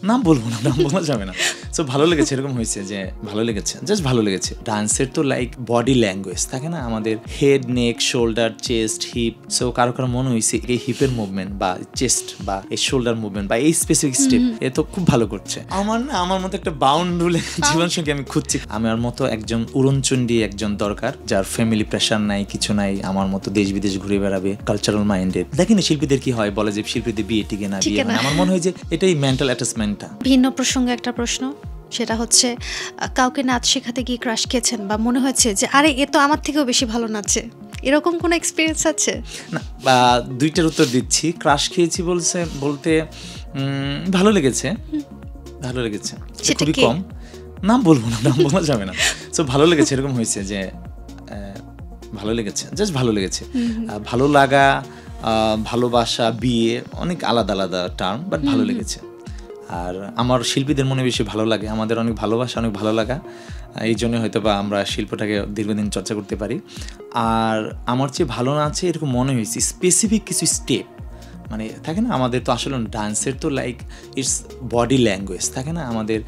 নাম বলবো না, নাম বলা যাবে না। সো ভালো লেগেছে, এরকম হয়েছে যে ভালো লেগেছে, জাস্ট ভালো লেগেছে। ডান্সের তো লাইক বডি ল্যাঙ্গুয়েজ থাকে না, আমাদের হেড, নেক, শোল্ডার, চেস্ট, হিপ। সো কারো কারো মনে হয়েছে এই হিপের মুভমেন্ট বা চেস্ট বা এই শোল্ডার মুভমেন্ট বা এই স্পেসিফিক স্টেপ এ তো খুব ভালো করছে। আমার মতো একটা বাউন্ডুলে জীবনসঙ্গী আমি খুঁজছি। আমার মতো একজন উড়নচণ্ডী একজন দরকার, যার ফ্যামিলি প্রেশার নাই, কিছু নাই, আমার মতো দেশ বিদেশ ঘুরে বেড়াবে, কালচারাল মাইন্ডেড। দেখেন শিল্পীদের কি হয়, বলে যে শিল্পীদের বিয়ে টিকে না, বিয়ে হয়। আমার মনে হয় যে এটাই মেন্টাল অ্যাটাচমেন্টটা। ভিন্ন প্রসঙ্গে একটা প্রশ্ন, সেটা হচ্ছে কাউকে নাচ শেখাতে গিয়ে ক্রাশ খেয়েছেন বা মনে হয়েছে যে আরে এ তো আমার থেকেও বেশি ভালো নাচে, এরকম কোনো এক্সপিরিয়েন্স আছে? না, দুইটার উত্তর দিচ্ছি। ক্রাশ খেয়েছি বলতে ভালো লেগেছে, ভালো লেগেছে, খুবই কম। নাম বলবো না, নাম বলা যাবে না। সো ভালো লেগেছে, এরকম হয়েছে যে ভালো লেগেছে, জাস্ট ভালো লেগেছে। ভালো লাগা, ভালোবাসা, বিয়ে অনেক আলাদা আলাদা টার্ম, বাট ভালো লেগেছে। আর আমার শিল্পীদের মনে বেশি ভালো লাগে, আমাদের অনেক ভালোবাসা, অনেক ভালো লাগা, এই জন্য হয়তো বা আমরা শিল্পটাকে দীর্ঘদিন চর্চা করতে পারি। আর আমার চেয়ে ভালো নাচে এরকম মনে হয়েছে স্পেসিফিক কিছু স্টেপ, মানে থাকে না আমাদের তো আসলে ডান্সের তো লাইক ইটস বডি ল্যাঙ্গুয়েজ থাকে না, আমাদের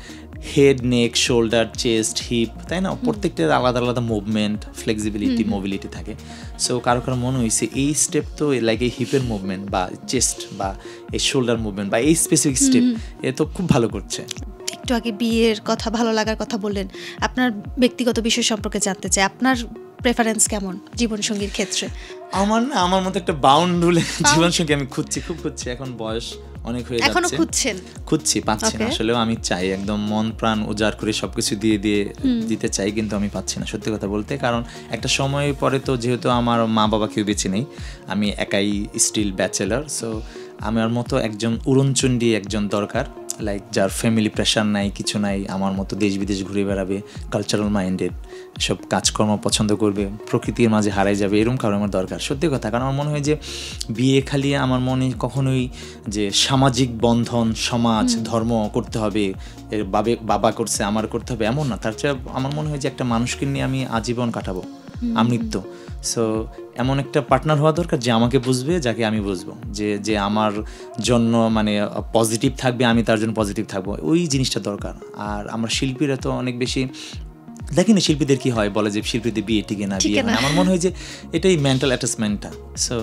হেড, নেক, শোল্ডার, চেস্ট, হিপ, তাই না, প্রত্যেকটার আলাদা আলাদা মুভমেন্ট, ফ্লেক্সিবিলিটি, মোবিলিটি থাকে। সো কারো কারো মনে হয়েছে এই স্টেপ তো লাইক এই হিপের মুভমেন্ট বা চেস্ট বা এই শোল্ডার মুভমেন্ট বা এই স্পেসিফিক স্টেপ এ তো খুব ভালো করছে। একটু আগে বিয়ের কথা, ভালো লাগার কথা বললেন, আপনার ব্যক্তিগত বিষয় সম্পর্কে জানতে চাই। আপনার প্রেফারেন্স কেমন জীবনসঙ্গীর ক্ষেত্রে? আমার মতো একটা বাউন্ডুলে জীবনসঙ্গী আমি খুব খুঁজছি। এখন বয়স অনেক হয়ে যাচ্ছে, এখনো খুঁজছি, পাচ্ছি না। আসলেও আমি চাই একদম মন প্রাণ উজাড় করে সবকিছু দিতে চাই, কিন্তু আমি পাচ্ছি না সত্যি কথা বলতে। কারণ একটা সময় পরে তো যেহেতু আমার মা বাবা কেউ বেঁচে নেই, আমি একাই স্টিল ব্যাচেলার। সো আমার মতো একজন উড়নচণ্ডী একজন দরকার, লাইক যার ফ্যামিলি প্রেশার নাই, কিছু নাই, আমার মতো দেশ বিদেশ ঘুরে বেড়াবে, কালচারাল মাইন্ডেড, সব কাজকর্ম পছন্দ করবে, প্রকৃতির মাঝে হারাই যাবে, এরকম কারণ আমার দরকার সত্যি কথা। কারণ আমার মনে হয় যে বিয়ে খালি আমার মনে কখনোই যে সামাজিক বন্ধন, সমাজ, ধর্ম করতে হবে, এর বাবা করছে আমার করতে হবে এমন না। তার চেয়ে আমার মনে হয় যে একটা মানুষকে নিয়ে আমি আজীবন কাটাবো, আমৃত্যু। সো এমন একটা পার্টনার হওয়া দরকার যে আমাকে বুঝবে, যাকে আমি বুঝবো, যে আমার জন্য মানে পজিটিভ থাকবে, আমি তার জন্য পজিটিভ থাকবো, ওই জিনিসটা দরকার। আর আমরা শিল্পীরা তো অনেক বেশি দেখি শিল্পীদের কি হয়, বলে যে শিল্পীদের বিয়ে টিকে না, বিয়ে হয়। আমার মনে হয় যে এটাই মেন্টাল অ্যাটাচমেন্টটা। সো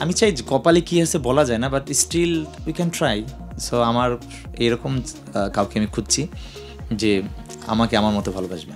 আমি চাই কপালে কি আছে বলা যায় না, but still we can try. So আমার এরকম কাউকে আমি খুঁজছি যে আমাকে আমার মতো ভালোবাসবে।